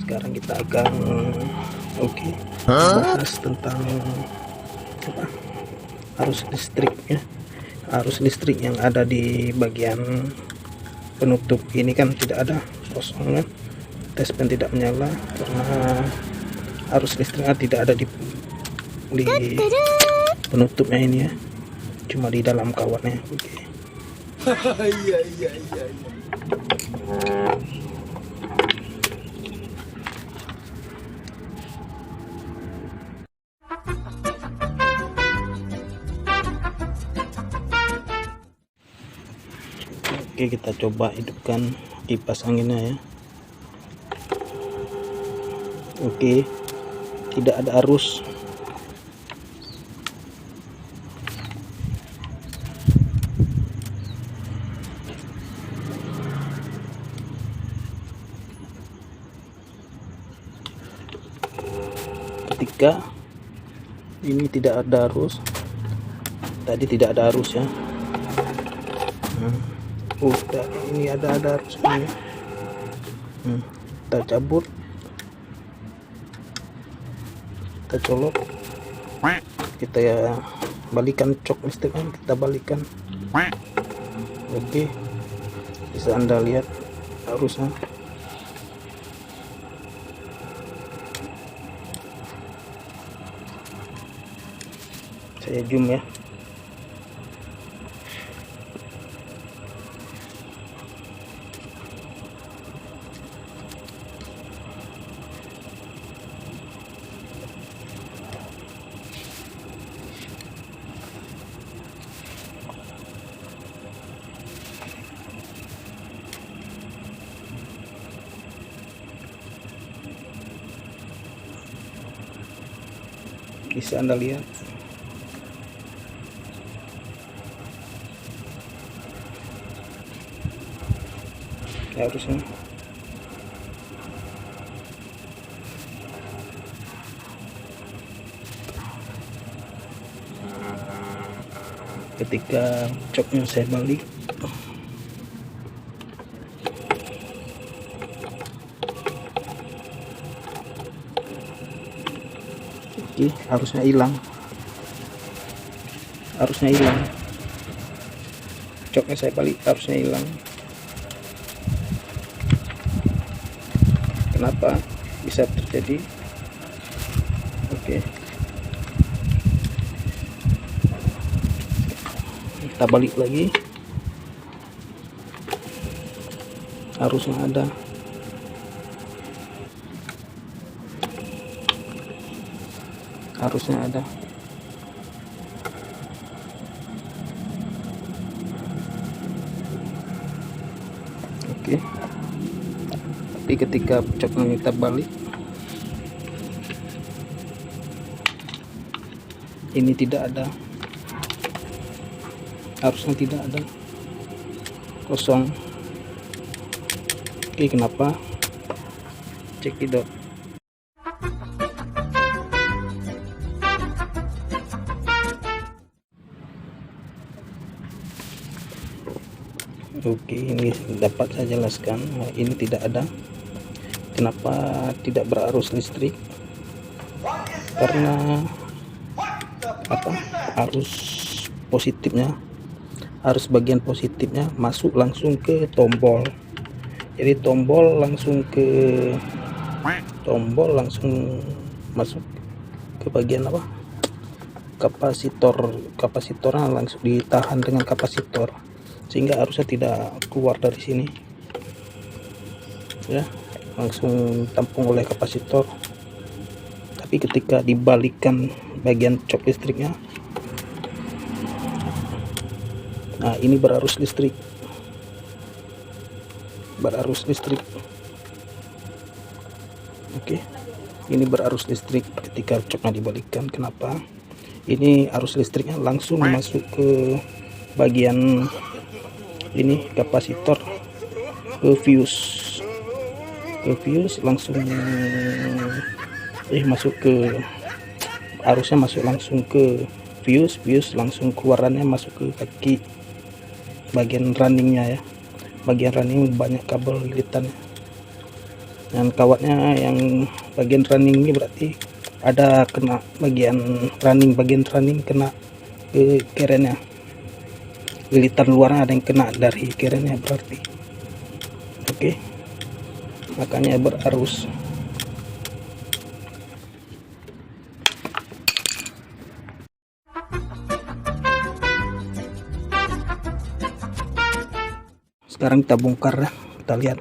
Sekarang kita akan bahas tentang arus listriknya. Arus listrik yang ada di bagian penutup ini kan tidak ada, kosongnya, tes pen tidak menyala karena arus listriknya tidak ada di penutupnya ini ya, cuma di dalam kawatnya. Iya. Oke, kita coba hidupkan kipas anginnya ya. Oke, tidak ada arus. Ketika ini tidak ada arus, tadi tidak ada arus ya. Udah, ini ada arus ini. Kita cabut, kita colok, kita ya balikan cok listriknya, kita balikan. Oke, bisa Anda lihat arusnya. Saya zoom ya. Bisa Anda lihat. Harusnya ketika coknya saya balik, harusnya hilang, coknya saya balik, harusnya hilang. Kenapa bisa terjadi? Oke, kita balik lagi, harusnya ada. Oke, tapi ketika coknya kita balik, ini tidak ada, harusnya tidak ada, kosong. Oke, kenapa? Cekidot. Oke, ini dapat saya jelaskan. Ini tidak ada. Kenapa tidak berarus listrik? Karena arus positifnya, arus bagian positifnya masuk langsung ke tombol. Jadi tombol langsung masuk ke bagian kapasitornya langsung ditahan dengan kapasitor, sehingga arusnya tidak keluar dari sini ya, langsung tampung oleh kapasitor. Tapi ketika dibalikan bagian cok listriknya, nah ini berarus listrik. Oke, ini berarus listrik ketika coknya dibalikan. Kenapa? Ini arus listriknya langsung masuk ke bagian ini kapasitor, ke fuse langsung masuk ke, arusnya masuk langsung ke fuse langsung keluarannya masuk ke kaki bagian runningnya ya. Bagian running banyak kabel lilitan. Dan kawatnya yang bagian running ini berarti ada kena bagian running kena ke kerennya, lilitan luarnya ada yang kena dari kerennya berarti. Oke, makanya berarus. Sekarang kita bongkar ya, kita lihat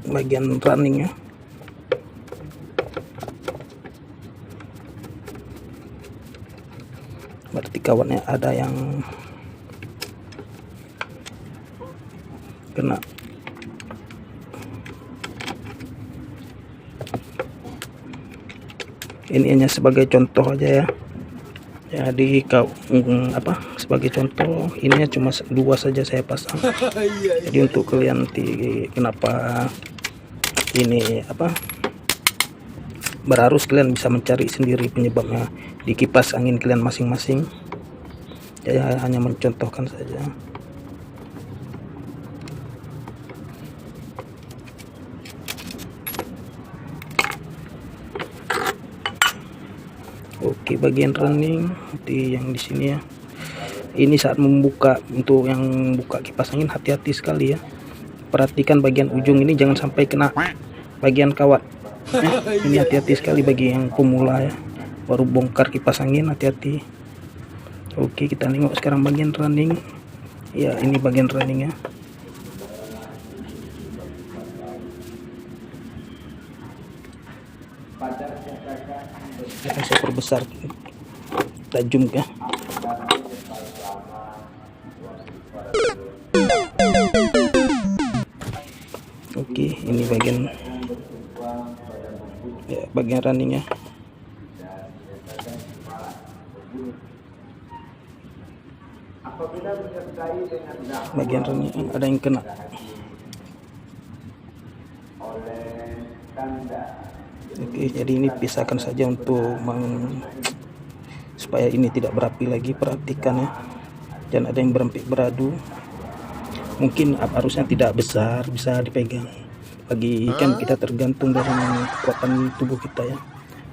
bagian runningnya. Berarti kawatnya ada yang kena. Ini hanya sebagai contoh aja ya. Jadi sebagai contoh ini cuma 2 saja saya pasang. Jadi untuk kalian kenapa ini berarus, kalian bisa mencari sendiri penyebabnya di kipas angin kalian masing-masing. Saya hanya mencontohkan saja. Oke, bagian running yang di sini ya. Ini saat membuka, untuk yang buka kipas angin hati-hati sekali ya. Perhatikan bagian ujung ini jangan sampai kena bagian kawat. Ini hati-hati sekali bagi yang pemula ya. Baru bongkar kipas angin, hati-hati. Oke, kita tengok sekarang bagian running. Ya, ini bagian running ya. Akan saya perbesar, kita zoom ya. Oke, ini bagian running ya. Bagian running ada yang kena. Oke, jadi ini pisahkan saja untuk supaya ini tidak berapi lagi. Perhatikan ya, jangan ada yang beradu. Mungkin arusnya tidak besar, bisa dipegang. Bagi ikan kita tergantung dari kekuatan tubuh kita ya.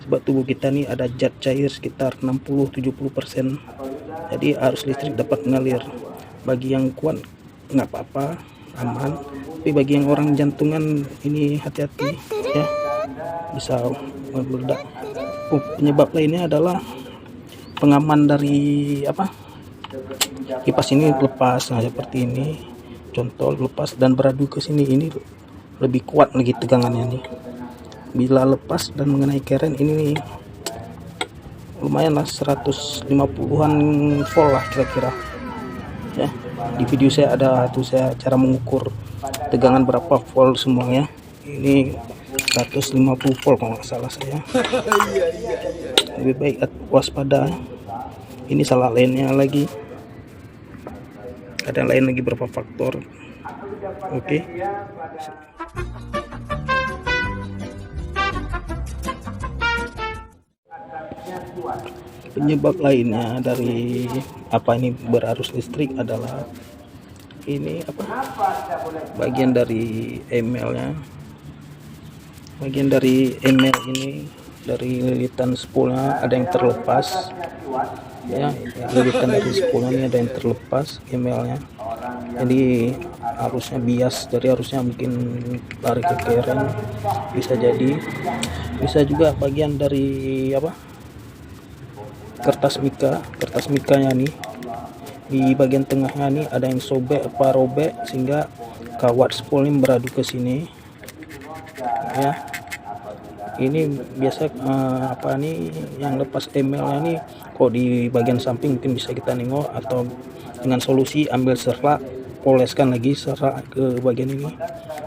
Sebab tubuh kita nih ada zat cair sekitar 60-70%. Jadi arus listrik dapat mengalir. Bagi yang kuat nggak apa-apa, aman. Tapi bagi yang orang jantungan ini hati-hati ya, bisa meledak. Penyebab lainnya adalah pengaman dari kipas ini lepas. Nah, seperti ini contoh, lepas dan beradu ke sini, ini lebih kuat lagi tegangannya nih. Bila lepas dan mengenai keren ini lumayan lah, 150-an volt lah kira-kira ya. Di video saya ada saya cara mengukur tegangan berapa volt semuanya. Ini 150 volt kalau nggak salah saya. Lebih baik waspada. Ini salah lainnya lagi, ada lain lagi beberapa faktor. Oke. Penyebab lainnya dari ini berarus listrik adalah ini bagian dari emailnya. Bagian dari email ini, dari lilitan spoolnya ada yang terlepas ya. Lilitan dari spoolnya ini ada yang terlepas emailnya. Jadi arusnya bias, dari arusnya mungkin lari ke keren, bisa jadi. Bisa juga bagian dari kertas mikanya nih, di bagian tengahnya nih ada yang robek sehingga kawat spool ini beradu ke sini ya. Ini biasa yang lepas emailnya nih kok di bagian samping, mungkin bisa kita nengok, atau dengan solusi ambil serak, poleskan lagi serak ke bagian ini.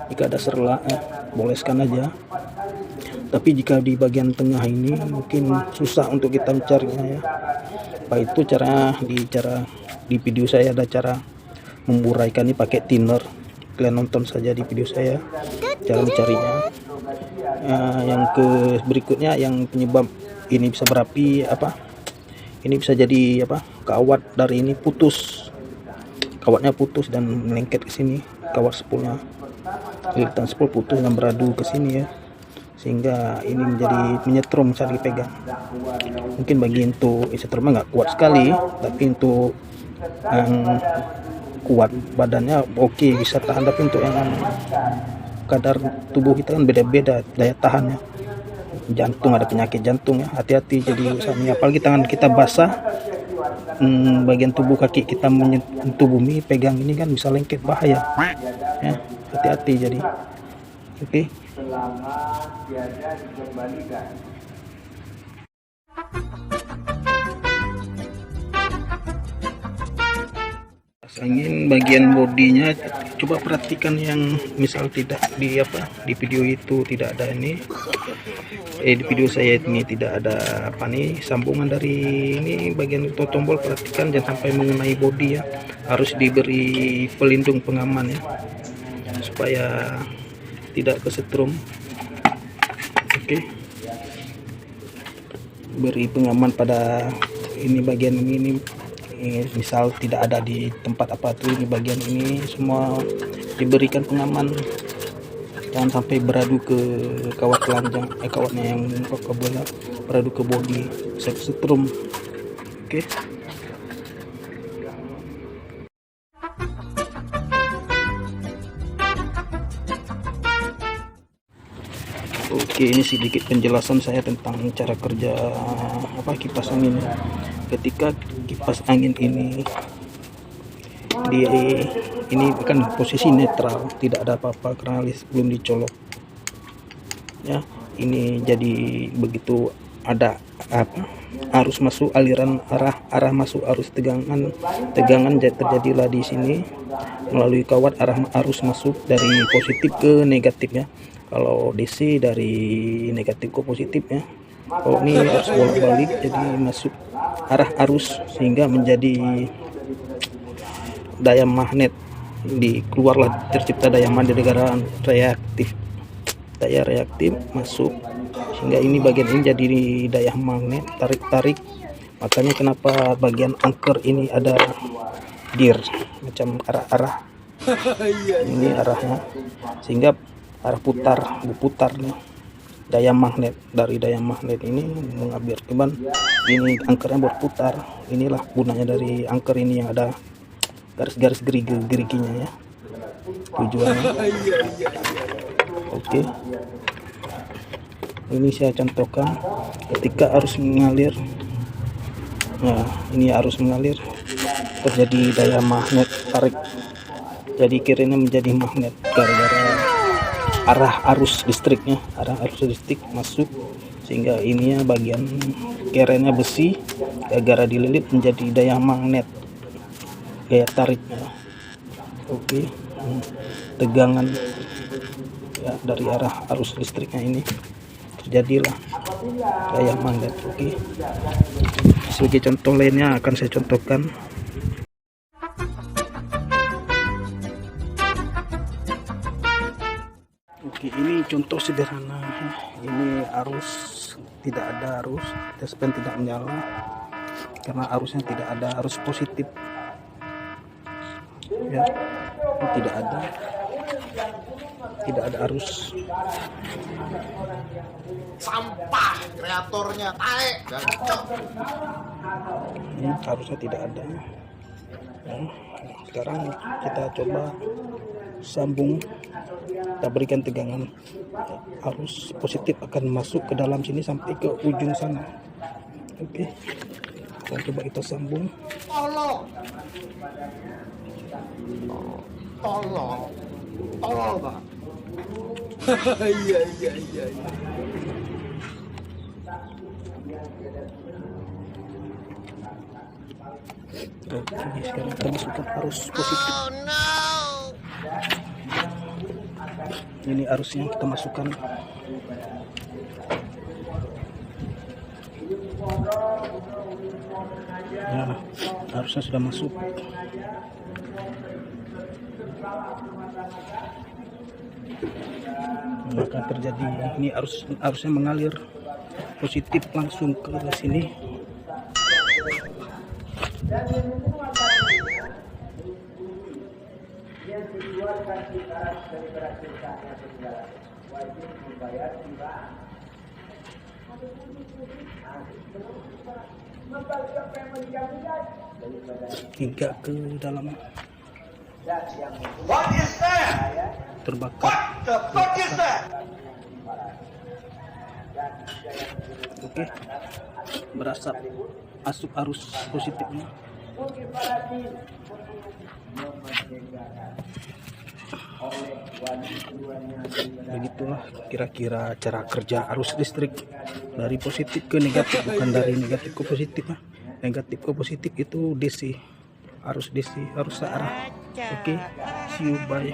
Jika ada serak ya, poleskan aja. Tapi jika di bagian tengah ini mungkin susah untuk kita mencarinya ya. Apa itu caranya? Di video saya ada cara memuraikan ini pakai thinner. Kalian nonton saja di video saya cara mencarinya. Yang berikutnya, yang penyebab ini bisa berapi ini bisa jadi kawat dari ini putus, kawatnya putus dan melengket ke sini, kawat spoolnya. klik transport putus dan beradu ke sini ya, sehingga ini menjadi menyetrum saat dipegang. Mungkin bagi untuk setrumnya nggak kuat sekali, tapi untuk yang kuat badannya oke, bisa tahan. Tapi untuk yang kadar tubuh kita kan beda-beda daya tahannya. Jantung, ada penyakit jantung ya, hati-hati. Jadi misalnya apalagi tangan kita basah, bagian tubuh kaki kita menyentuh bumi, pegang ini kan bisa lengket, bahaya ya, hati-hati. Jadi oke. Angin bagian bodinya, coba perhatikan yang misal tidak di video itu tidak ada ini, di video saya ini tidak ada sambungan dari ini bagian tombol. Perhatikan jangan sampai mengenai bodi ya, harus diberi pelindung pengaman ya, supaya tidak kesetrum. Oke, beri pengaman pada ini bagian ini. Misal tidak ada di tempat apa tuh, ini bagian ini semua diberikan pengaman, jangan sampai beradu ke kawat telanjang, kawatnya yang bola beradu ke bodi, bisa setrum. Oke. Oke, ini sedikit penjelasan saya tentang cara kerja kipas angin. Ketika kipas angin ini kan posisi netral, tidak ada apa-apa karena belum dicolok ya. Ini jadi begitu ada arus masuk, aliran arah masuk arus tegangan terjadilah di sini melalui kawat, arus masuk dari positif ke negatif ya. Kalau DC dari negatif ke positif ya. Kalau ini harus bolak-balik, jadi masuk arah arus sehingga menjadi daya magnet, tercipta daya magnet negara daya reaktif masuk, sehingga ini bagian ini jadi daya magnet tarik. Makanya kenapa bagian anchor ini ada gear macam arah ini arahnya, sehingga arah putarnya daya magnet. Dari daya magnet ini mengambil keban, ini angkernya berputar. Inilah gunanya dari angker ini yang ada garis-garis geriginya ya, tujuannya. Oke, ini saya contohkan ketika arus mengalir. Nah, ini arus mengalir, terjadi daya magnet tarik, jadi kiranya menjadi magnet gara-gara arah arus listriknya, arah arus listrik masuk, sehingga ininya bagian kerennya besi, gara-gara dililit menjadi daya magnet, gaya tariknya. Oke, tegangan ya dari arah arus listriknya ini terjadilah daya magnet. Oke, sebagai contoh lainnya akan saya contohkan. Oke, ini contoh sederhana. Ini arus, tidak ada arus, tespen tidak menyala karena arusnya tidak ada, arus positif ya, ini tidak ada arus. Sampah kreatornya tae. Ini arusnya tidak ada ya. Sekarang kita coba sambung, kita berikan tegangan, arus positif akan masuk ke dalam sini sampai ke ujung sana. Oke, kita coba kita sambung. Tolol Pak. Iya. Oke, sekarang kita masukkan arus positif. Ini arusnya kita masukkan. Ya, arusnya sudah masuk. Maka terjadi ini arusnya mengalir positif langsung ke sini. yang dikeluarkan kisaran daripada ciptaannya segala wajib membayar riba. Membagi apa yang menjaga daripada hingga ke dalam zat yang What is that? terbakar. What the fuck is that? Oke, berasap masuk arus positifnya. mungkin para tim memerdekakan oleh wali keduanya Begitulah kira-kira cara kerja arus listrik dari positif ke negatif, bukan dari negatif ke positif. Negatif ke positif itu DC, arus DC, arus searah. Oke, see you, bye.